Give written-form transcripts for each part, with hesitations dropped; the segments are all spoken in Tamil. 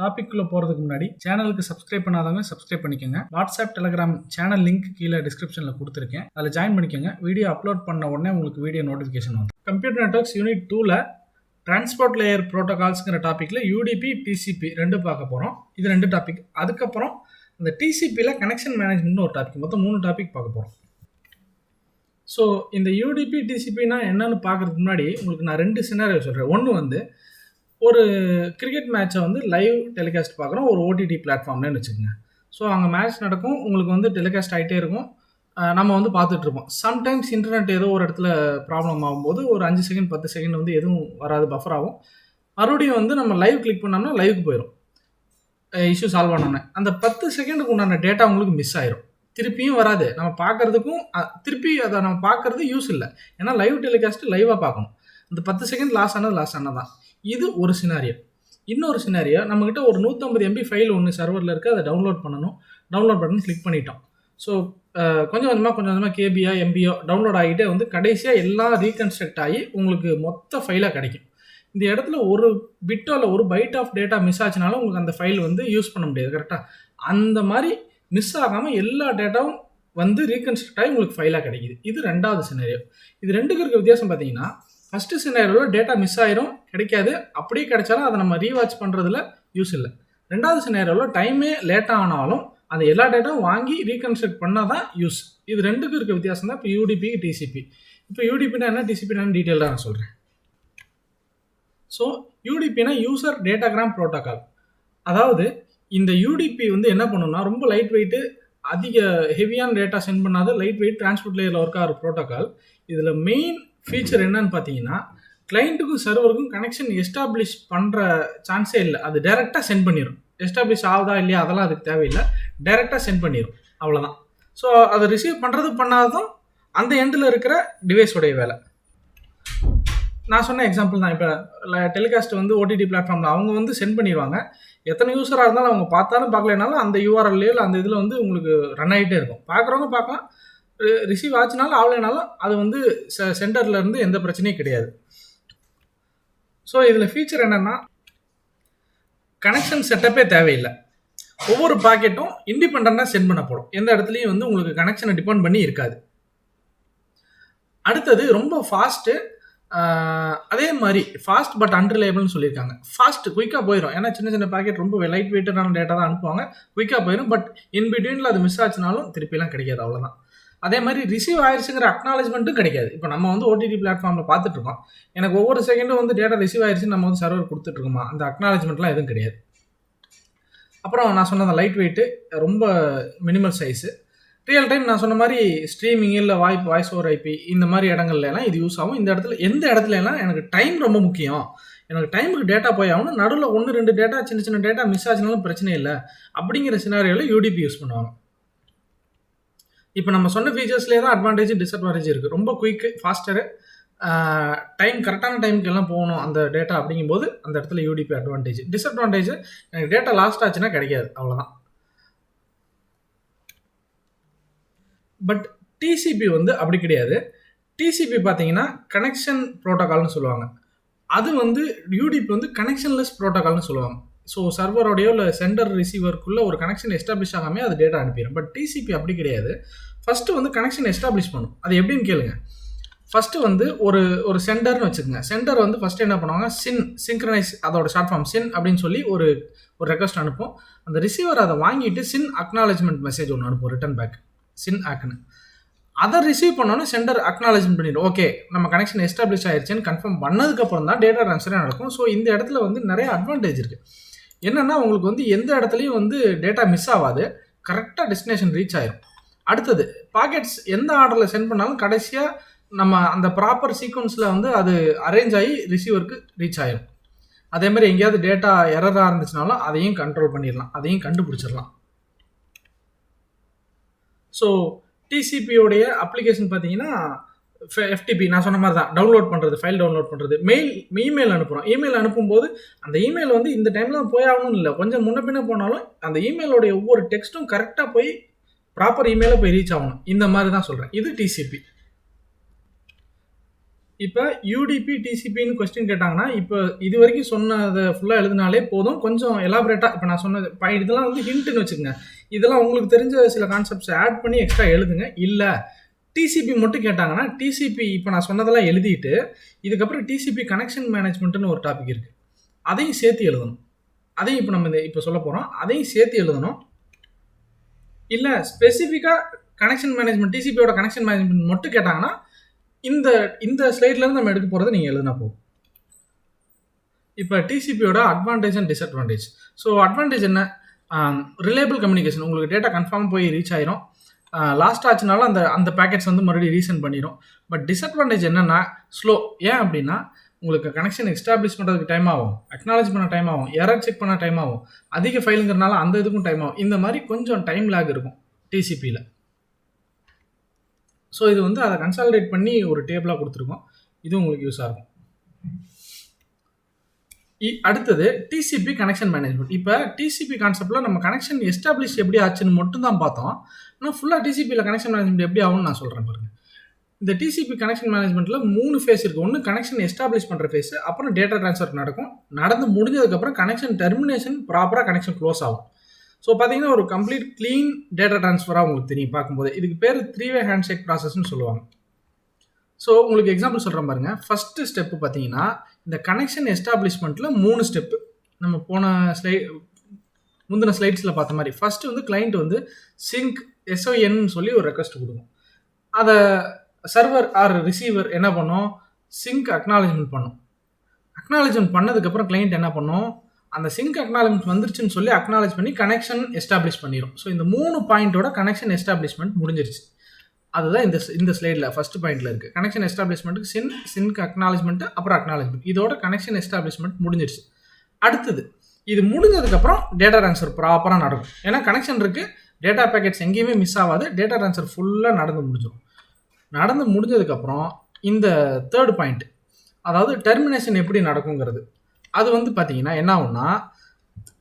டாபிக்குள்ளே போகிறதுக்கு முன்னாடி சேனலுக்கு சப்ஸ்கிரைப் பண்ணாதவங்க சப்ஸ்கிரைப் பண்ணிக்கோங்க. வாட்ஸ்அப் டெலிகிராம் சேனல் லிங்க் கீழே டிஸ்கிரிப்ஷனில் கொடுத்துருக்கேன், அதில் ஜாயின் பண்ணிக்கோங்க. வீடியோ அப்லோட் பண்ண உடனே உங்களுக்கு வீடியோ நோட்டிஃபிகேஷன் வரும். கம்ப்யூட்டர் நெட்வொர்க்ஸ் யூனிட் 2ல் டிரான்ஸ்போர்ட் லேயர் ப்ரோட்டோகால்ஸ்ங்கிற டாப்பிக்கில் யூடிபி டிசிபி ரெண்டு பார்க்க போகிறோம். இது 2 டாபிக். அதுக்கப்புறம் இந்த டிசிபியில் கனெக்ஷன் மேனேஜ்மெண்ட்னு ஒரு டாபிக், மொத்தம் 3 டாபிக் பார்க்க போகிறோம். ஸோ இந்த யூடிபி டிசிபினா என்னன்னு பார்க்குறதுக்கு முன்னாடி உங்களுக்கு நான் 2 சினாரியோ சொல்கிறேன். ஒன்று வந்து ஒரு கிரிக்கெட் மேட்சை வந்து லைவ் டெலிகாஸ்ட் பார்க்குறோம் ஒரு ஓடிடி பிளாட்ஃபார்ம்னு வச்சுக்கோங்க. ஸோ அங்கே மேட்ச் நடக்கும், உங்களுக்கு வந்து டெலிகாஸ்ட் ஆகிட்டே இருக்கும், நம்ம வந்து பார்த்துட்ருப்போம். சம்டைம்ஸ் இன்டர்நெட் ஏதோ ஒரு இடத்துல ப்ராப்ளம் ஆகும்போது ஒரு 5 செகண்ட் 10 செகண்ட் வந்து எதுவும் வராது, பஃபர் ஆகும். மறுபடியும் வந்து நம்ம லைவ் கிளிக் பண்ணோம்னா லைவுக்கு போயிடும், இஷ்யூ சால்வ் ஆனோன்னே. அந்த 10 செகண்டுக்கு உண்டான டேட்டா உங்களுக்கு மிஸ் ஆயிரும், திருப்பியும் வராது. நம்ம பார்க்குறதுக்கும் திருப்பி அதை நம்ம பார்க்குறது யூஸ் இல்லை, ஏன்னா லைவ் டெலிகாஸ்ட்டு லைவாக பார்க்கணும். இந்த 10 செகண்ட் லாஸ் ஆனதான். இது ஒரு சினாரியோ. இன்னொரு சினாரியோ, நம்மக்கிட்ட ஒரு 150 MB ஃபைல் ஒன்று சர்வரில் இருக்குது, அதை டவுன்லோட் பண்ணணும் கிளிக் பண்ணிட்டோம். ஸோ கொஞ்சம் கொஞ்சமாக கேபியோ எம்பியோ டவுன்லோட் ஆகிட்டே வந்து கடைசியாக எல்லாம் ரீகன்ஸ்ட்ரக்ட் ஆகி உங்களுக்கு மொத்த ஃபைலாக கிடைக்கும். இந்த இடத்துல ஒரு பிட்டோ இல்லை ஒரு பைட் ஆஃப் டேட்டா மிஸ் ஆச்சுனாலும் உங்களுக்கு அந்த ஃபைல் வந்து யூஸ் பண்ண முடியாது, கரெக்டாக? அந்த மாதிரி மிஸ் ஆகாமல் எல்லா டேட்டாவும் வந்து ரீகன்ஸ்ட்ரக்ட் ஆகி உங்களுக்கு ஃபைலாக கிடைக்கிது. இது 2வது சினாரியோ. இது 2க்கு இருக்க வித்தியாசம் பார்த்தீங்கன்னா, ஃபஸ்ட்டு சினாரியோவில் டேட்டா மிஸ் ஆயிரும், கிடைக்காது. அப்படியே கிடைச்சாலும் அதை நம்ம ரீவாட்ச் பண்ணுறதுல யூஸ் இல்லை. 2வது சினாரியோவில் டைமே லேட்டாக ஆனாலும் அந்த எல்லா டேட்டாவும் வாங்கி ரீகன்ஸ்ட்ரக்ட் பண்ணால் தான் யூஸ். இது 2க்கும் இருக்க வித்தியாசம் தான் இப்போ யூடிபி டிசிபி. இப்போ யூடிபினா என்ன, டிசிபினா டீட்டெயிலாக நான் சொல்கிறேன். ஸோ யூடிபினா யூசர் டேட்டாகிராம் ப்ரோட்டோகால். அதாவது இந்த யூடிபி வந்து என்ன பண்ணணும்னா, ரொம்ப லைட் வெயிட்டு, அதிக ஹெவியான டேட்டா சென்ட் பண்ணாத லைட் வெயிட் டிரான்ஸ்போர்ட் லேயரில் ஒர்க் ஆகிற ப்ரோட்டோகால். இதில் மெயின் ஃபீச்சர் என்னன்னு பார்த்தீங்கன்னா, கிளைண்ட்டுக்கும் சர்வருக்கும் கனெக்ஷன் எஸ்டாப்ளிஷ் பண்ணுற சான்ஸே இல்லை, அது டைரெக்டாக சென்ட் பண்ணிடும். எஸ்டாப்ளிஷ் ஆகுதா இல்லையா அதெல்லாம் அதுக்கு தேவையில்லை, டைரெக்டாக சென்ட் பண்ணிடும், அவ்வளோதான். ஸோ அதை ரிசீவ் பண்ணாதான் அந்த எண்டில் இருக்கிற டிவைஸோடைய வேலை. நான் சொன்ன எக்ஸாம்பிள் தான். இப்போ டெலிகாஸ்ட் வந்து ஓடிடி பிளாட்ஃபார்மில் அவங்க வந்து சென்ட் பண்ணிடுவாங்க. எத்தனை யூஸராக இருந்தாலும் அவங்க பார்த்தாலும் பார்க்கலனாலும் அந்த யூஆர்எல்லையோ இல்லை அந்த இதில் வந்து உங்களுக்கு ரன் ஆகிட்டே இருக்கும். பார்க்குறவங்க பார்க்கலாம், ரிசீவ் ஆச்சுனாலும் ஆகலைனாலும் அது வந்து சென்டர்லேருந்து எந்த பிரச்சனையும் கிடையாது. ஸோ இதில் ஃபீச்சர் என்னென்னா, கனெக்ஷன் செட்டப்பே தேவையில்லை. ஒவ்வொரு பாக்கெட்டும் இண்டிபெண்ட்டாக சென்ட் பண்ணப்படும், எந்த இடத்துலையும் வந்து உங்களுக்கு கனெக்ஷனை டிபெண்ட் பண்ணி இருக்காது. அடுத்தது ரொம்ப ஃபாஸ்ட்டு. அதே மாதிரி ஃபாஸ்ட் பட் அன்ரிலையபிள்னு சொல்லியிருக்காங்க. ஃபாஸ்ட் குயிக்காக போயிடும், ஏன்னா சின்ன பாக்கெட் ரொம்ப லைட் வெயிட்டான டேட்டா தான் அனுப்புவாங்க, குயிக்காக போயிடும். பட் இன் பிட்வீனில் அது மிஸ் ஆச்சுனாலும் திருப்பிலாம் கிடைக்காது, அவ்வளோதான். அதே மாதிரி ரிசீவ் ஆயிடுச்சுங்கிற அக்னாலஜ்மெண்ட்டும் கிடைக்காது. இப்போ நம்ம வந்து ஓடிடி பிளாட்ஃபார்மில் பார்த்துட்ருக்கோம், எனக்கு ஒவ்வொரு செகண்டும் வந்து டேட்டா ரிசீவ் ஆயிடுச்சுன்னு நம்ம வந்து சர்வர் கொடுத்துட்ருக்கோமா, அந்த அக்னாலஜ்மெண்ட்லாம் எதுவும் கிடையாது. அப்புறம் நான் சொன்ன லைட் வெயிட்டு, ரொம்ப மினிமல் சைஸு, ரியல் டைம். நான் சொன்ன மாதிரி ஸ்ட்ரீமிங் இல்லை வாய்ஸ் ஓவர் ஐபி இந்த மாதிரி இடங்கள்லாம் இது யூஸ் ஆகும். இந்த இடத்துல எந்த இடத்துலலாம் எனக்கு டைம் ரொம்ப முக்கியம், எனக்கு டைமுக்கு டேட்டா போய் ஆகணும், நடுவில் 1-2 டேட்டா சின்ன டேட்டா மிஸ் ஆச்சுனாலும் பிரச்சனை இல்லை அப்படிங்கிற சினாரியோவில் யூடிபி யூஸ் பண்ணுவாங்க. இப்போ நம்ம சொன்ன ஃபீச்சர்ஸ்லேயே தான் அட்வான்டேஜ் டிஸ்அட்வான்டேஜ் இருக்குது. ரொம்ப குயிக்கு, ஃபாஸ்டரு, டைம் கரெக்டான டைமுக்கு எல்லாம் போகணும் அந்த டேட்டா அப்படிங்கும்போது அந்த இடத்துல யூடிபி அட்வான்டேஜ். டிஸ்அட்வான்டேஜ், எனக்கு டேட்டா லாஸ்ட் ஆச்சுன்னா கிடைக்காது, அவ்வளோதான். பட் டிசிபி வந்து அப்படி கிடையாது. டிசிபி பார்த்தீங்கன்னா கனெக்ஷன் ப்ரோட்டோகால்னு சொல்லுவாங்க. அது வந்து யூடிபி வந்து கனெக்ஷன்லெஸ் ப்ரோட்டோகால்னு சொல்லுவாங்க. ஸோ சர்வரோடையோ இல்லை சென்டர் ரிசீவருக்குள்ளே ஒரு கனெக்ஷன் எஸ்டாப்ளிஷ் ஆகாமல் அது டேட்டா அனுப்பிடும். பட் டிசிபி அப்படி கிடையாது. ஃபஸ்ட்டு வந்து கனெக்ஷன் எஸ்டாப்ளிஷ் பண்ணும். அது எப்படின்னு கேளுங்க. ஃபஸ்ட்டு வந்து ஒரு சென்டர்னு வச்சுக்கோங்க. சென்டர் வந்து ஃபஸ்ட்டு என்ன பண்ணுவாங்க, சிங்க்ரனைஸ், அதோட ஷார்ட் ஃபார்ம் சின் அப்படின்னு சொல்லி ஒரு ரெக்வஸ்ட் அனுப்பும். அந்த ரிசீவர் அதை வாங்கிட்டு சின் அக்னாலஜ்மெண்ட் மெசேஜ் ஒன்று அனுப்பும், ரிட்டன் பேக், சின் ஆக்குன்னு. அதை ரிசீவ் பண்ணோன்னே சென்டர் அக்னாலஜ்மெண்ட் பண்ணிடும், ஓகே நம்ம கனெக்ஷன் எஸ்டாப்ளிஷ் ஆயிடுச்சுன்னு கன்ஃபார்ம் பண்ணதுக்கப்புறம் தான் டேட்டா ட்ரான்ஸ்ஃபரே நடக்கும். ஸோ இந்த இடத்துல வந்து நிறைய அட்வான்டேஜ் இருக்குது. என்னென்னா, உங்களுக்கு வந்து எந்த இடத்துலையும் வந்து டேட்டா மிஸ் ஆகாது, கரெக்டாக டெஸ்டினேஷன் ரீச் ஆயிரும். அடுத்தது பாக்கெட்ஸ் எந்த ஆர்டரில் சென்ட் பண்ணாலும் கடைசியாக நம்ம அந்த ப்ராப்பர் சீக்வன்ஸில் வந்து அது அரேஞ்ச் ஆகி ரிசீவருக்கு ரீச் ஆயிரும். அதேமாதிரி எங்கேயாவது டேட்டா எரராக இருந்துச்சுனாலும் அதையும் கண்ட்ரோல் பண்ணிடலாம், அதையும் கண்டுபிடிச்சிடலாம். ஸோ டிசிபியோடைய அப்ளிகேஷன் பார்த்தீங்கன்னா எஃப்டிபி, நான் சொன்ன மாதிரி தான், டவுன்லோட் பண்ணுறது, ஃபைல் டவுன்லோட் பண்ணுறது, இமெயில் அனுப்புகிறோம். இமெயில் அனுப்பும்போது அந்த இமெயில் வந்து இந்த டைமில் போய் ஆகணும்னு இல்லை, கொஞ்சம் முன்ன பின்ன போனாலும் அந்த இமெயிலோடைய ஒவ்வொரு டெக்ஸ்ட்டும் கரெக்டாக போய் ப்ராப்பர் இமெயிலில் போய் ரீச் ஆகணும். இந்த மாதிரி தான் சொல்கிறேன். இது டிசிபி. இப்போ யூடிபி, டிசிபின்னு கொஸ்டின் கேட்டாங்கன்னா, இப்போ இது வரைக்கும் சொன்னத ஃபுல்லா எழுதினாலே போதும். கொஞ்சம் எலாபரேட்டா இப்போ நான் சொன்னது இதெல்லாம் வந்து ஹிண்ட்டுன்னு வச்சுக்கங்க. இதெல்லாம் உங்களுக்கு தெரிஞ்ச சில கான்செப்ட்ஸ் ஆட் பண்ணி எக்ஸ்ட்ரா எழுதுங்க. இல்ல டிசிபி மட்டும் கேட்டாங்கன்னா, டிசிபி இப்போ நான் சொன்னதெல்லாம் எழுதிட்டு, இதுக்கப்புறம் டிசிபி கனெக்ஷன் மேனேஜ்மெண்ட்னு ஒரு டாபிக் இருக்கு. அதையும் சேர்த்து எழுதணும். அதையும் இப்போ நம்ம இப்போ சொல்ல போறோம். அதையும் சேர்த்து எழுதணும். இல்ல ஸ்பெசிஃபிக்கா கனெக்ஷன் மேனேஜ்மெண்ட், டிசிபியோட கனெக்ஷன் மேனேஜ்மெண்ட் மட்டும் கேட்டாங்கன்னா, இந்த ஸ்லைட்ல இருந்து நம்ம எடுக்க போறதை நீங்க எழுதினா போதும். இப்போ டிசிபியோட advantage and disadvantage. So advantage என்ன? Reliable communication. உங்களுக்கு டேட்டா கன்ஃபார்ம் போய் ரீச் ஆயிரும். லாஸ்ட் ஆச்சுனாலும் அந்த பேக்கெட்ஸ் வந்து மறுபடியும் ரீசெண்ட் பண்ணிடும். பட் டிஸ்அட்வான்டேஜ் என்னன்னா ஸ்லோ. ஏன் அப்படின்னா உங்களுக்கு கனெக்ஷன் எஸ்டாப்ளிஷ் பண்ணுறதுக்கு டைம் ஆகும், அக்னாலஜ் பண்ண டைம் ஆகும், எரர் செக் பண்ண டைம் ஆகும், அதிக ஃபைலுங்கிறனால அந்த இதுக்கும் டைம் ஆகும். இந்த மாதிரி கொஞ்சம் டைம் லேக் இருக்கும் டிசிபியில். ஸோ இது வந்து அதை கன்சாலிடேட் பண்ணி ஒரு டேபிளாக கொடுத்துருக்கோம். இது உங்களுக்கு யூஸாக இருக்கும். அடுத்தது டிசிபி கனெக்ஷன் மேனேஜ்மெண்ட். இப்போ டிசிபி கான்செப்டில் நம்ம கனெக்ஷன் எஸ்டாப்ளிஷ் எப்படி ஆச்சுன்னு மட்டும் தான் பார்த்தோம். ஆனால் ஃபுல்லாக டிசிபியில் கனெக்ஷன் மேனேஜ்மெண்ட் எப்படி ஆகும்னு நான் சொல்கிறேன் பாருங்க. இந்த டிசிபி கனெக்ஷன் மேனேஜ்மெண்ட்டில் 3 ஃபேஸ் இருக்குது. ஒன்று கனெக்ஷன் எஸ்டாப்ளிஷ் பண்ணுற ஃபேஸ், அப்புறம் டேட்டா ட்ரான்ஸ்ஃபர் நடக்கும். நடந்து முடிஞ்சதுக்கப்புறம் கனெக்ஷன் டெர்மினேஷன், ப்ராப்பராக கனெக்ஷன் க்ளோஸ் ஆகும். ஸோ பார்த்தீங்கன்னா ஒரு கம்ப்ளீட் க்ளீன் டேட்டா ட்ரான்ஸ்ஃபராக உங்களுக்கு தெரியும் பார்க்கும்போது. இதுக்கு பேர் 3-வே ஹேண்ட்ஷேக் ப்ராசஸ்ன்னு சொல்லுவாங்க. ஸோ உங்களுக்கு எக்ஸாம்பிள் சொல்கிறேன் பாருங்கள். ஃபஸ்ட்டு ஸ்டெப்பு பார்த்தீங்கன்னா இந்த கனெக்ஷன் எஸ்டாப்ளிஷ்மெண்ட்டில் 3 ஸ்டெப்பு. நம்ம முந்தின ஸ்லைட்ஸில் பார்த்த மாதிரி ஃபஸ்ட்டு வந்து கிளைண்ட் வந்து சிங்க் SON சொல்லி ஒரு ரெக்வஸ்ட் கொடுக்கும். அதை சர்வர் ஆர் ரிசீவர் என்ன பண்ணும்? சிங்க் அக்னாலஜ்மெண்ட் பண்ணும். அக்னாலஜ்மெண்ட் பண்ணதுக்கப்புறம் கிளைண்ட் என்ன பண்ணும்? அந்த சிங்க் அக்னாலஜ்மெண்ட் வந்துருச்சுன்னு சொல்லி அக்னாலஜ் பண்ணி கனெக்ஷன் எஸ்டாப்ளிஷ் பண்ணிடும். ஸோ இந்த 3 பாயிண்டோட கனெக்ஷன் எஸ்டாப்ளிஷ்மெண்ட் முடிஞ்சிருச்சு. அதுதான் இந்த ஸ்லைடில் ஃபர்ஸ்ட் பாயிண்டில் இருக்குது. கனெக்ஷன் எஸ்டாப்ளிஷ்மெண்ட்டுக்கு சிங்க் அக்னாலஜ்மெண்ட், அப்புறம் அக்னாலஜ்மெண்ட். இதோட கனெக்ஷன் எஸ்டாப்ளிஷ்மெண்ட் முடிஞ்சிருச்சு. அடுத்தது இது முடிஞ்சதுக்கப்புறம் டேட்டா ட்ரான்ஸ்ஃபர் ப்ராப்பராக நடக்கும். ஏன்னா கனெக்ஷன் இருக்குது, டேட்டா பேக்கெட்ஸ் எங்கேயுமே மிஸ் ஆகாது, டேட்டா ட்ரான்ஸ்ஃபர் ஃபுல்லாக நடந்து முடிஞ்சிடும். நடந்து முடிஞ்சதுக்கப்புறம் இந்த தேர்ட் பாயிண்ட், அதாவது டெர்மினேஷன் எப்படி நடக்குங்கிறது. அது வந்து பார்த்தீங்கன்னா என்ன ஆகும்னா,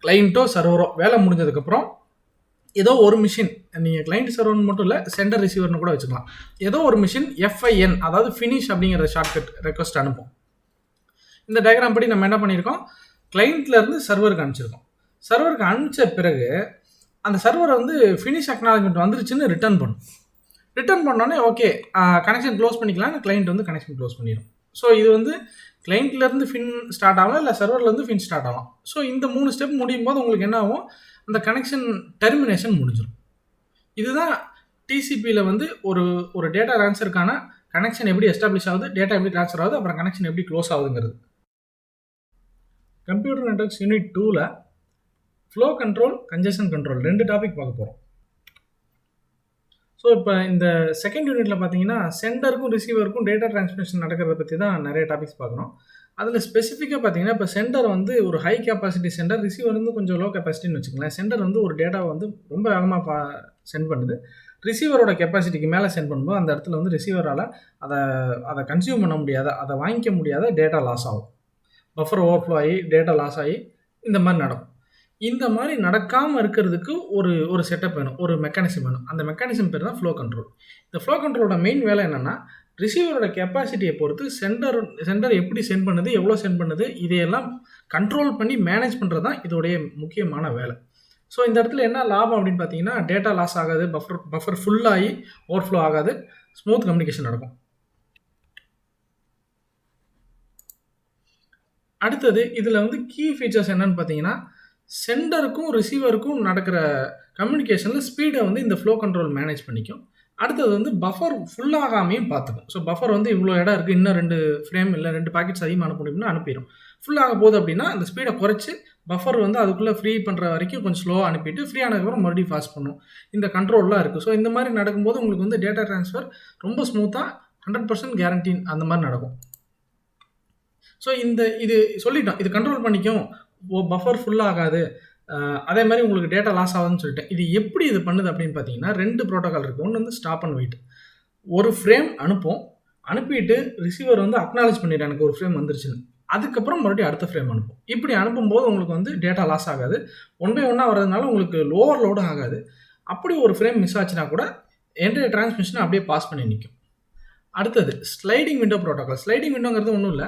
கிளைண்ட்டோ சர்வரோ வேலை முடிஞ்சதுக்கப்புறம் ஏதோ ஒரு மிஷின், நீங்கள் கிளைண்ட் சர்வர்னு மட்டும் இல்லை, சென்டர் ரிசீவர்னு கூட வச்சுக்கலாம். ஏதோ ஒரு மிஷின் FIN, அதாவது ஃபினிஷ் அப்படிங்கிற ஷார்ட்கட் ரெக்வஸ்ட் அனுப்பும். இந்த டயக்ராம் படி நம்ம என்ன பண்ணியிருக்கோம்? கிளைண்ட்லேருந்து சர்வருக்கு அனுப்பிச்சிருக்கோம். சர்வருக்கு அனுப்பிச்ச பிறகு அந்த சர்வரை வந்து ஃபினிஷ் அக்னாலஜ்மெண்ட் வந்துருச்சுன்னு ரிட்டர்ன் பண்ணும். ரிட்டர்ன் பண்ணோன்னே ஓகே கனெக்ஷன் க்ளோஸ் பண்ணிக்கலாம், கிளைண்ட் வந்து கனெக்ஷன் க்ளோஸ் பண்ணிடும். ஸோ இது வந்து கிளைண்ட்லேருந்து ஃபின் ஸ்டார்ட் ஆகலாம், இல்லை சர்வர்லேருந்து ஃபின் ஸ்டார்ட் ஆகலாம். ஸோ இந்த 3 ஸ்டெப் முடியும் போது உங்களுக்கு என்ன ஆகும்? அந்த கனெக்ஷன் டெர்மினேஷன் முடிஞ்சிடும். இதுதான் டிசிபியில் வந்து ஒரு டேட்டா ட்ரான்ஸ்ஃபருக்கான கனெக்ஷன் எப்படி எஸ்டாப்ளிஷ் ஆகுது, டேட்டா எப்படி ட்ரான்ஸ்ஃபர் ஆகுது, அப்புறம் கனெக்ஷன் எப்படி க்ளோஸ் ஆகுதுங்கிறது. கம்ப்யூட்டர் நெட்வொர்க்ஸ் யூனிட் 2ல் flow control, congestion control 2 topic பார்க்க போகிறோம். ஸோ இப்போ இந்த செகண்ட் யூனிட்டில் பார்த்தீங்கன்னா சென்டருக்கும் ரிசீவருக்கும் டேட்டா டிரான்ஸ்மிஷன் நடக்கிறத பற்றி தான் நிறைய டாபிக்ஸ் பார்க்குறோம். அதில் ஸ்பெசிஃபிக்காக பார்த்தீங்கன்னா இப்போ சென்டர் வந்து ஒரு ஹை கெப்பாசிட்டி சென்டர், ரிசீவர் வந்து கொஞ்சம் லோ கெப்பாசிட்டின்னு வச்சுக்கலாம். சென்டர் வந்து ஒரு டேட்டாவை வந்து ரொம்ப வேகமாக சென்ட் பண்ணுது. ரிசீவரோட கெப்பாசிட்டிக்கு மேலே சென்ட் பண்ணும்போது அந்த இடத்துல வந்து ரிசீவரால் அதை கன்சியூம் பண்ண முடியாத, அதை வாங்கிக்க முடியாத டேட்டா லாஸ் ஆகும். பஃபர் ஓவர்ஃப்ளோ ஆகி டேட்டா லாஸ் ஆகி இந்த மாதிரி நடக்கும். இந்த மாதிரி நடக்காமல் இருக்கிறதுக்கு ஒரு செட்டப் வேணும், ஒரு மெக்கானிசம் வேணும். அந்த மெக்கானிசம் பேர் தான் ஃப்ளோ கண்ட்ரோல். இந்த ஃப்ளோ கண்ட்ரோலோட மெயின் வேலை என்னென்னா, ரிசீவரோட கெப்பாசிட்டியை பொறுத்து சென்டர் எப்படி சென்ட் பண்ணுது, எவ்வளோ சென்ட் பண்ணுது, இதையெல்லாம் கண்ட்ரோல் பண்ணி மேனேஜ் பண்ணுறது தான் இதோடைய முக்கியமான வேலை. ஸோ இந்த இடத்துல என்ன லாபம் அப்படின்னு பார்த்தீங்கன்னா, டேட்டா லாஸ் ஆகாது, பஃபர் ஃபுல்லாகி ஓவர்ஃப்ளோ ஆகாது, ஸ்மூத் கம்யூனிகேஷன் நடக்கும். அடுத்தது இதில் வந்து கீ ஃபீச்சர்ஸ் என்னன்னு பார்த்தீங்கன்னா, சென்டருக்கும் ரிசீவருக்கும் நடக்கிற கம்யூனிகேஷனில் ஸ்பீடை வந்து இந்த ஃப்ளோ கண்ட்ரோல் மேனேஜ் பண்ணிக்கும். அடுத்தது வந்து பஃபர் ஃபுல்லாகாமையும் பார்த்துக்கும். ஸோ பஃபர் வந்து இவ்வளோ இடம் இருக்குது, இன்னும் 2 ஃப்ரேம் இல்லை 2 பாக்கெட்ஸ் அதிகமாக அனுப்ப முடியும்னா அனுப்பிடும். ஃபுல்லாக போகுது அப்படின்னா அந்த ஸ்பீடை குறைச்சி பஃபர் வந்து அதுக்குள்ளே ஃப்ரீ பண்ணுற வரைக்கும் கொஞ்சம் ஸ்லோவாக அனுப்பிட்டு ஃப்ரீ ஆனதுக்கப்புறம் மறுபடியும் ஃபாஸ்ட் பண்ணும். இந்த கண்ட்ரோல்லாம் இருக்குது. ஸோ இந்த மாதிரி நடக்கும்போது உங்களுக்கு வந்து டேட்டா ட்ரான்ஸ்ஃபர் ரொம்ப ஸ்மூத்தாக 100% கேரண்டி அந்த மாதிரி நடக்கும். ஸோ இது சொல்லிட்டோம், இது கண்ட்ரோல் பண்ணிக்கும், பஃபர் ஃபுல்லாகாது, அதே மாதிரி உங்களுக்கு டேட்டா லாஸ் ஆகுதுன்னு சொல்லிட்டேன். இது எப்படி இது பண்ணுது அப்படின்னு பார்த்தீங்கன்னா 2 ப்ரோட்டோகால் இருக்குது. ஒன்று வந்து ஸ்டாப் அண்ட் வெயிட். ஒரு ஃப்ரேம் அனுப்பிட்டு ரிசீவர் வந்து அக்னாலேஜ் பண்ணிடுறேன் எனக்கு ஒரு ஃப்ரேம் வந்துருச்சுன்னு. அதுக்கப்புறம் மறுபடியும் அடுத்த ஃப்ரேம் அனுப்பும். இப்படி அனுப்பும்போது உங்களுக்கு வந்து டேட்டா லாஸ் ஆகாது. 1 by 1 வர்றதுனால உங்களுக்கு லோவர் லோடு ஆகாது. அப்படி ஒரு ஃப்ரேம் மிஸ் ஆச்சுன்னா கூட என்டையர் டிரான்ஸ்மிஷனை அப்படியே பாஸ் பண்ணி நிற்கும். அடுத்தது ஸ்லைடிங் விண்டோ ப்ரோட்டோகால். ஸ்லைடிங் விண்டோங்கிறது ஒன்றும் இல்லை,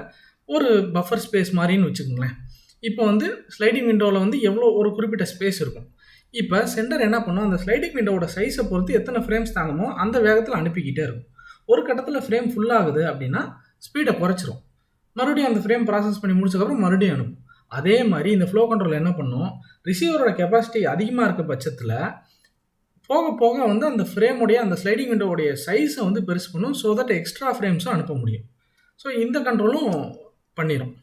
ஒரு பஃபர் ஸ்பேஸ் மாதிரின்னு வச்சுக்கோங்களேன். இப்போ வந்து ஸ்லைடிங் விண்டோவில் வந்து எவ்வளோ ஒரு குறிப்பிட்ட ஸ்பேஸ் இருக்கும். இப்போ சென்டர் என்ன பண்ணும், அந்த ஸ்லைடிங் விண்டோவோட சைஸை பொறுத்து எத்தனை ஃப்ரேம்ஸ் தாங்குமோ அந்த வேகத்தில் அனுப்பிக்கிட்டே இருக்கும். ஒரு கட்டத்தில் ஃப்ரேம் ஃபுல்லாகுது அப்படின்னா ஸ்பீடை குறைச்சிரும். மறுபடியும் அந்த ஃப்ரேம் ப்ராசஸ் பண்ணி முடிச்சக்கப்புறம் மறுபடியும் அனுப்பும். அதே மாதிரி இந்த ஃப்ளோ கண்ட்ரோல் என்ன பண்ணும், ரிசீவரோட கெப்பாசிட்டி அதிகமாக இருக்க பட்சத்தில் போக போக வந்து அந்த ஃப்ரேமுடைய அந்த ஸ்லைடிங் விண்டோவுடைய சைஸை வந்து பெருசு பண்ணும். ஸோ தட் எக்ஸ்ட்ரா ஃப்ரேம்ஸும் அனுப்ப முடியும். ஸோ இந்த கண்ட்ரோலும் பண்ணிடும்.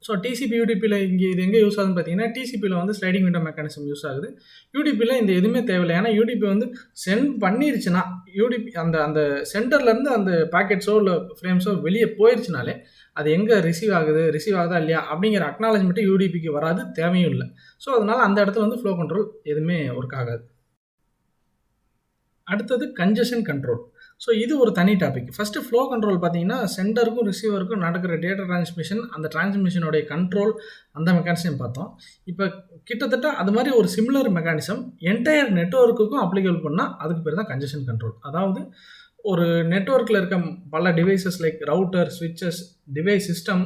ஸோ டிசிபி யூடிபியில் இது எங்கே யூஸ் ஆகுதுன்னு பார்த்தீங்கன்னா, டிசிபியில் வந்து ஸ்லைடிங் விண்டோ மெக்கானிசம் யூஸ் ஆகுது. யூடிபியில் இந்த எதுவுமே தேவையில்லை. ஏன்னா யூடிபி வந்து சென்ட் பண்ணிருச்சுன்னா, யூடிபி அந்த அந்த சென்டர்லேருந்து அந்த பேக்கெட்ஸோ இல்லை ஃப்ரேம்ஸோ வெளியே போயிருச்சுனாலே அது எங்கே ரிசீவ் ஆகுதா இல்லையா அப்படிங்கிற அக்னாலஜ்மெண்ட்டு யூடிபிக்கு வராது, தேவையும் இல்லை. ஸோ அதனால் அந்த இடத்துல வந்து ஃப்ளோ கண்ட்ரோல் எதுவுமே ஒர்க் ஆகாது. அடுத்தது கன்ஜெஷன் கண்ட்ரோல். ஸோ இது ஒரு தனி டாபிக். ஃபஸ்ட்டு ஃப்ளோ கண்ட்ரோல் பார்த்தீங்கன்னா, சென்டருக்கும் ரிசீவருக்கும் நடக்கிற டேட்டா டிரான்ஸ்மிஷன், அந்த டிரான்ஸ்மிஷனுடைய கண்ட்ரோல், அந்த மெக்கானிசம் பார்த்தோம். இப்போ கிட்டத்தட்ட அது மாதிரி ஒரு சிமிலர் மெக்கானிசம் என்டையர் நெட்வொர்க்குக்கும் அப்ளிகபிள் பண்ணால் அதுக்கு பேர் தான் கன்ஜெஷன் கண்ட்ரோல். அதாவது ஒரு நெட்வொர்க்கில் இருக்க பல டிவைசஸ் லைக் ரவுட்டர், ஸ்விட்சஸ், டிவைஸ் சிஸ்டம்,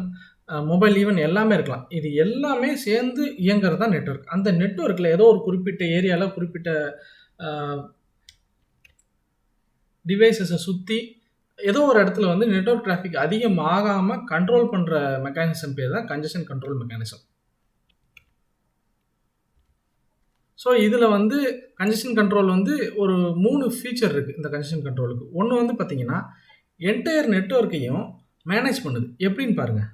மொபைல் ஈவன் எல்லாமே இருக்கலாம். இது எல்லாமே சேர்ந்து இயங்குறது தான் நெட்வொர்க். அந்த நெட்வொர்க்கில் ஏதோ ஒரு குறிப்பிட்ட ஏரியாவில் குறிப்பிட்ட டிவைசஸை சுற்றி ஏதோ ஒரு இடத்துல வந்து நெட்வொர்க் டிராஃபிக் அதிகமாகாமல் கண்ட்ரோல் பண்ணுற மெக்கானிசம் பேர் தான் கன்ஜெஷன் கண்ட்ரோல் மெக்கானிசம். ஸோ இதில் வந்து கன்ஜெஷன் கண்ட்ரோல் வந்து ஒரு 3 ஃபீச்சர் இருக்குது இந்த கன்ஜெஷன் கண்ட்ரோலுக்கு. ஒன்று வந்து பார்த்தீங்கன்னா, என்டையர் நெட்வொர்க்கையும் மேனேஜ் பண்ணுது. எப்படின்னு பாருங்கள்.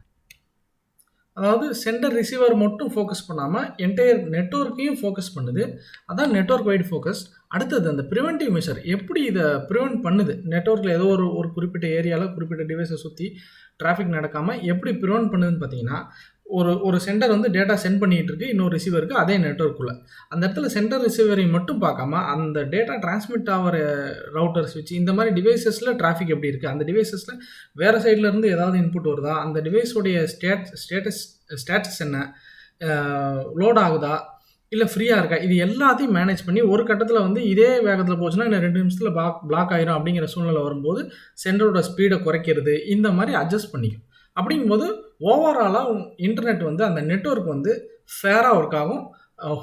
அதாவது சென்டர் ரிசீவர் மட்டும் ஃபோக்கஸ் பண்ணாமல் என்டையர் நெட்வொர்க்கையும் ஃபோக்கஸ் பண்ணுது. அதான் நெட்வொர்க் வைட் ஃபோக்கஸ். அடுத்தது அந்த ப்ரிவென்டிவ் மெஷர் எப்படி இதை ப்ரிவென்ட் பண்ணுது, நெட்வொர்க்கில் ஏதோ ஒரு குறிப்பிட்ட ஏரியாவில் குறிப்பிட்ட டிவைஸை சுற்றி டிராஃபிக் நடக்காமல் எப்படி ப்ரிவென்ட் பண்ணுதுன்னு பார்த்தீங்கன்னா, ஒரு சென்டர் வந்து டேட்டா சென்ட் பண்ணிகிட்டு இருக்கு இன்னொரு ரிசீவருக்கு அதே நெட்வொர்க்குள்ளே. அந்த இடத்துல சென்டர் ரிசீவரையும் மட்டும் பார்க்காம அந்த டேட்டா டிரான்ஸ்மிட் ஆகிற ரவுட்டர், ஸ்விட்ச், இந்த மாதிரி டிவைசஸில் டிராஃபிக் எப்படி இருக்குது, அந்த டிவைசஸில் வேறு சைட்லேருந்து ஏதாவது இன்புட் வருதா, அந்த டிவைஸோடைய ஸ்டேட்டஸ் என்ன, லோட் ஆகுதா இல்லை ஃப்ரீயாக இருக்கா, இது எல்லாத்தையும் மேனேஜ் பண்ணி ஒரு கட்டத்தில் வந்து இதே வேகத்தில் போச்சுன்னா இன்னும் 2 நிமிஷத்தில் பிளாக் ஆயிரும் அப்படிங்கிற சூழ்நிலை வரும்போது சென்டரோட ஸ்பீடை குறைக்கிறது, இந்த மாதிரி அட்ஜஸ்ட் பண்ணிக்கும். அப்படிங்கும்போது ஓவராலாக இன்டர்நெட் வந்து அந்த நெட்வொர்க் வந்து ஃபேராக ஒர்க் ஆகும்,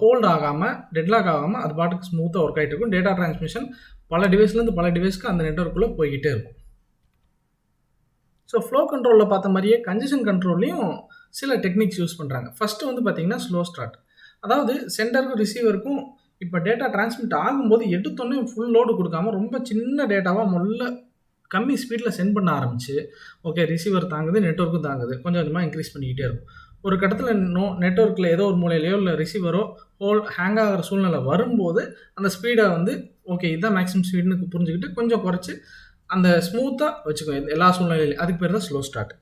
ஹோல்ட் ஆகாமல், டெட்லாக் ஆகாமல் அது பாட்டுக்கு ஸ்மூத்தாக ஒர்க் ஆகிட்டு இருக்கும். டேட்டா டிரான்ஸ்மிஷன் பல டிவைஸ்லேருந்து பல டிவைஸ்க்கு அந்த நெட்வொர்க்குள்ளே போய்கிட்டே இருக்கும். ஸோ ஃப்ளோ கண்ட்ரோலில் பார்த்த மாதிரியே கன்ஜெஷன் கண்ட்ரோல்லையும் சில டெக்னிக்ஸ் யூஸ் பண்ணுறாங்க. ஃபஸ்ட்டு வந்து பார்த்திங்கன்னா ஸ்லோ ஸ்டார்ட். அதாவது சென்டருக்கும் ரிசீவருக்கும் இப்போ டேட்டா டிரான்ஸ்மிட் ஆகும்போது எடுத்தோன்னே ஃபுல் லோடு கொடுக்காம ரொம்ப சின்ன டேட்டாவாக முதல்ல கம்மி ஸ்பீடில் சென்ட் பண்ண ஆரம்பிச்சு, ஓகே ரிசீவர் தாங்குது, நெட்வொர்க்கும் தாங்குது, கொஞ்சம் கொஞ்சமாக இன்க்ரீஸ் பண்ணிக்கிட்டே இருக்கும். ஒரு கட்டத்தில் நெட்வொர்க்கில் ஏதோ ஒரு மூலையிலையோ இல்லை ரிசீவரோ ஹேங் ஆகிற சூழ்நிலை வரும்போது அந்த ஸ்பீடை வந்து ஓகே இதுதான் மேக்ஸிமம் ஸ்பீடுன்னு புரிஞ்சுக்கிட்டு கொஞ்சம் குறைச்சி அந்த ஸ்மூத்தாக வச்சுக்கோங்க எல்லா சூழ்நிலையிலையும். அதுக்கு பேர் தான் ஸ்லோ ஸ்டார்ட்.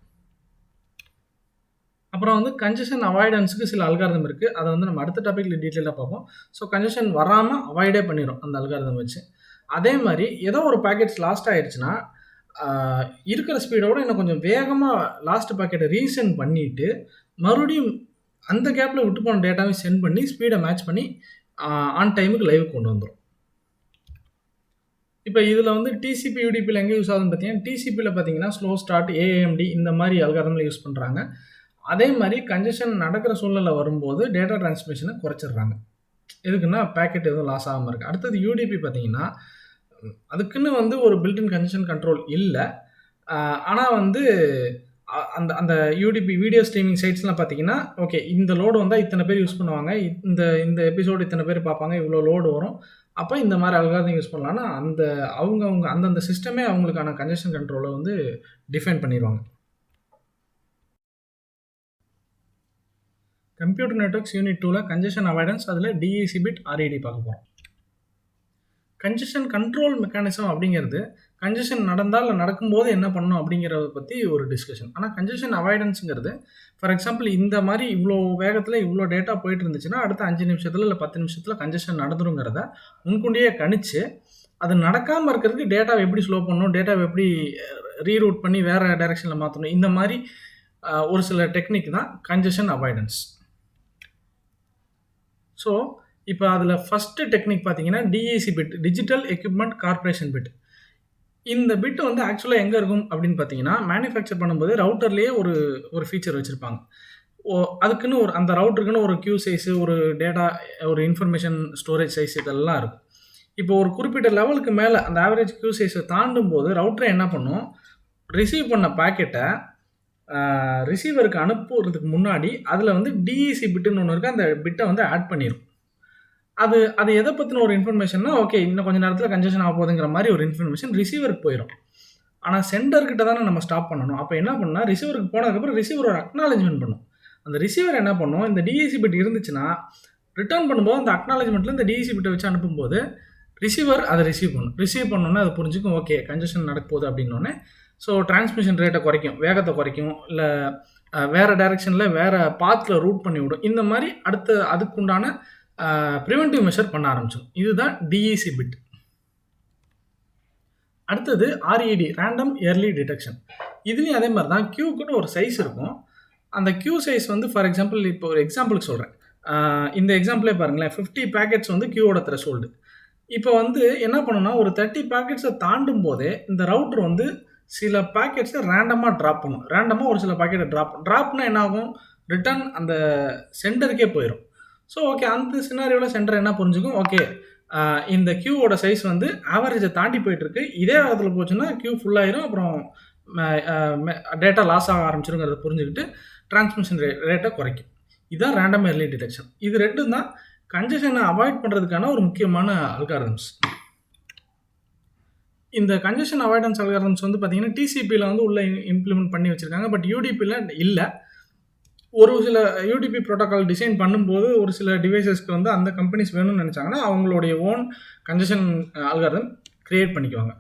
அப்புறம் வந்து கன்ஜெஷன் அவாய்டன்ஸுக்கு சில அல்காரிதம் இருக்குது. அதை வந்து நம்ம அடுத்த டாப்பிக்கில் டீட்டெயிலாக பார்ப்போம். ஸோ கன்ஜெஷன் வராமல் அவாய்டே பண்ணிடும் அந்த அல்காரிதம் வச்சு. அதே மாதிரி ஏதோ ஒரு பேக்கெட்ஸ் லாஸ்ட் ஆகிடுச்சுன்னா இருக்கிற ஸ்பீடோட இன்னும் கொஞ்சம் வேகமாக லாஸ்ட் பாக்கெட்டை ரீசென்ட் பண்ணிவிட்டு மறுபடியும் அந்த கேப்பில் விட்டு போன டேட்டாவையும் சென்ட் பண்ணி ஸ்பீடை மேட்ச் பண்ணி ஆன் டைமுக்கு லைவ் கொண்டு வந்துடும். இப்போ இதில் வந்து டிசிபி யூடிபியில் எங்கே யூஸ் ஆகுதுன்னு பார்த்தீங்கன்னா, டிசிபியில் பார்த்தீங்கன்னா ஸ்லோ ஸ்டார்ட், ஏஎம்டி இந்த மாதிரி அல்காரிதமில் யூஸ் பண்ணுறாங்க. அதே மாதிரி கன்ஜெஷன் நடக்கிற சூழ்நிலை வரும்போது டேட்டா டிரான்ஸ்மிஷனை குறைச்சிடுறாங்க. எதுக்குன்னா பேக்கெட் எதுவும் லாஸ் ஆகாமல் இருக்குது. அடுத்தது யூடிபி பார்த்தீங்கன்னா அதுக்குன்னு வந்து ஒரு பில்டின் கன்ஜெஷன் கண்ட்ரோல் இல்லை. ஆனால் வந்து அந்த அந்த யூடிபி வீடியோ ஸ்ட்ரீமிங் சைட்ஸ்லாம் பார்த்தீங்கன்னா, ஓகே இந்த லோடு வந்தால் இத்தனை பேர் யூஸ் பண்ணுவாங்க, இந்த எபிசோடு இத்தனை பேர் பார்ப்பாங்க, இவ்வளோ லோடு வரும், அப்போ இந்த மாதிரி அல்காரிதம் யூஸ் பண்ணலான்னா அவங்க அந்தந்த சிஸ்டமே அவங்களுக்கான கன்ஜெஷன் கண்ட்ரோலை வந்து டிஃபைன் பண்ணிடுவாங்க. கம்ப்யூட்டர் நெட்வொர்க்ஸ் யூனிட் 2ல் கன்ஜெஷன் அவாய்டன்ஸ், அதில் டிஏசி பிட் ஆர்ஏடி பார்க்க போகிறோம். கன்ஜெஷன் கண்ட்ரோல் மெக்கானிசம் அப்படிங்கிறது கன்ஜெஷன் நடந்தால் இல்லை நடக்கும்போது என்ன பண்ணணும் அப்படிங்கிறத பற்றி ஒரு டிஸ்கஷன். ஆனால் கன்ஜெஷன் அவாய்டன்ஸுங்கிறது ஃபார் எக்ஸாம்பிள் இந்த மாதிரி இவ்வளோ வேகத்தில் இவ்வளோ டேட்டா போயிட்டு இருந்துச்சுன்னா அடுத்த 5 நிமிஷத்தில் இல்லை 10 நிமிஷத்தில் கன்ஜெஷன் நடந்துருங்கிறத முன்கூண்டியே கணிச்சு அது நடக்காமல் இருக்கிறதுக்கு டேட்டாவை எப்படி ஸ்லோ பண்ணணும், டேட்டாவை எப்படி ரீரூட் பண்ணி வேறு டைரெக்ஷனில் மாற்றணும், இந்த மாதிரி ஒரு சில டெக்னிக் தான் கன்ஜெஷன் அவாய்டன்ஸ். ஸோ இப்போ அதில் ஃபஸ்ட்டு டெக்னிக் பார்த்தீங்கன்னா DAC bit, digital equipment corporation bit. இந்த பிட் வந்து ஆக்சுவலாக எங்கே இருக்கும் அப்படின்னு பார்த்தீங்கன்னா, மேனுஃபேக்சர் பண்ணும்போது ரவுட்டர்லேயே ஒரு ஃபீச்சர் வச்சுருப்பாங்க. அதுக்குன்னு அந்த ரவுட்டருக்குன்னு ஒரு கியூ சைஸு, ஒரு டேட்டா, ஒரு இன்ஃபர்மேஷன் ஸ்டோரேஜ் சைஸ் இதெல்லாம் இருக்கும். இப்போ ஒரு குறிப்பிட்ட லெவலுக்கு மேலே அந்த ஆவரேஜ் கியூ சைஸை தாண்டும் போது ரவுட்டர் என்ன பண்ணும், ரிசீவ் பண்ண பாக்கெட்டை ரிசீவருக்கு அனுப்புறதுக்கு முன்னாடி அதில் வந்து டிஇசி பிட்டுன்னு ஒன்று இருக்குது, அந்த பிட்டை வந்து ஆட் பண்ணிடும். அது எதை பற்றின ஒரு இன்ஃபர்மேஷன்னா, ஓகே இன்னும் கொஞ்சம் நேரத்தில் கன்ஜெஷன் ஆக போகுதுங்கிற மாதிரி ஒரு இன்ஃபர்மேஷன் ரிசீவருக்கு போயிடும். ஆனால் சென்டர்கிட்ட தானே நம்ம ஸ்டாப் பண்ணணும். அப்போ என்ன பண்ணால் ரிசீவருக்கு போனதுக்கப்புறம் ரிசீவர் ஒரு அக்னாலஜ்மெண்ட் பண்ணும். அந்த ரிசீவர் என்ன பண்ணும், இந்த டிஇசி பிட் இருந்துச்சுன்னா ரிட்டர்ன் பண்ணும்போது அந்த அக்னாலஜ்மெண்ட்டில் இந்த டிஇசி பிட்டை வச்சு அனுப்பும்போது ரிசீவர் அதை ரிசீவ் பண்ணோன்னே அதை புரிஞ்சுக்கும், ஓகே கன்ஜெஷன் நடக்க போகுது அப்படின்னோடனே. ஸோ டிரான்ஸ்மிஷன் ரேட்டை குறைக்கும், வேகத்தை குறைக்கும், இல்லை வேறு டைரெக்ஷனில் வேறு பாத்தில் ரூட் பண்ணி விடும். இந்த மாதிரி அதுக்குண்டான ப்ரிவென்டிவ் மெஷர் பண்ண ஆரம்பிச்சோம். இதுதான் டிஇசி பிட். அடுத்தது ஆர்இடி, ரேண்டம் இயர்லி டிடெக்ஷன். இதுலேயும் அதே மாதிரி தான் கியூக்குன்னு ஒரு சைஸ் இருக்கும். அந்த கியூ சைஸ் வந்து ஃபார் எக்ஸாம்பிள், இப்போ ஒரு எக்ஸாம்பிளுக்கு சொல்கிறேன். இந்த எக்ஸாம்பிளே பாருங்களேன், 50 பேக்கெட்ஸ் வந்து கியூவோட த்ரெஷோல்டு. இப்போ வந்து என்ன பண்ணணும்னா, ஒரு 30 பேக்கெட்ஸை தாண்டும் போதே இந்த ரவுட்டர் வந்து சில பேக்கெட்ஸை ரேண்டமாக ட்ராப் பண்ணும். ரேண்டமாக ஒரு சில பேக்கெட்டை ட்ராப்னா என்ன ஆகும், ரிட்டர்ன் அந்த சென்டருக்கே போயிடும். ஸோ ஓகே, அந்த சினாரியோவில் சென்டர் என்ன புரிஞ்சுக்கும், ஓகே இந்த கியூவோட சைஸ் வந்து ஆவரேஜை தாண்டி போயிட்டுருக்கு, இதே வேகத்தில் போச்சுன்னா கியூ ஃபுல்லாயிரும், அப்புறம் டேட்டா லாஸ் ஆக ஆரம்பிச்சிருங்கிறத புரிஞ்சுக்கிட்டு டிரான்ஸ்மிஷன் ரேட்டை குறைக்கும். இதுதான் ரேண்டம் இயர்லி டிடெக்ஷன். இது ரெண்டும் தான் கன்ஜெஷனை அவாய்ட் பண்ணுறதுக்கான ஒரு முக்கியமான அல்காரிதம்ஸ். இந்த கன்ஜெஷன் அவாய்டன்ஸ் அல்காரிதம்ஸ் வந்து பார்த்தீங்கன்னா டிசிபியில் வந்து உள்ள இம்ப்ளிமெண்ட் பண்ணி வச்சுருக்காங்க. பட் யூடிபியில் இல்லை. ஒரு சில யூடிபி ப்ரோட்டோக்கால் டிசைன் பண்ணும்போது ஒரு சில டிவைசஸ்க்கு வந்து அந்த கம்பெனிஸ் வேணும்னு நினச்சாங்கன்னா அவங்களுடைய ஓன் கன்ஜெஷன் அல்காரிதம் க்ரியேட் பண்ணிக்குவாங்க.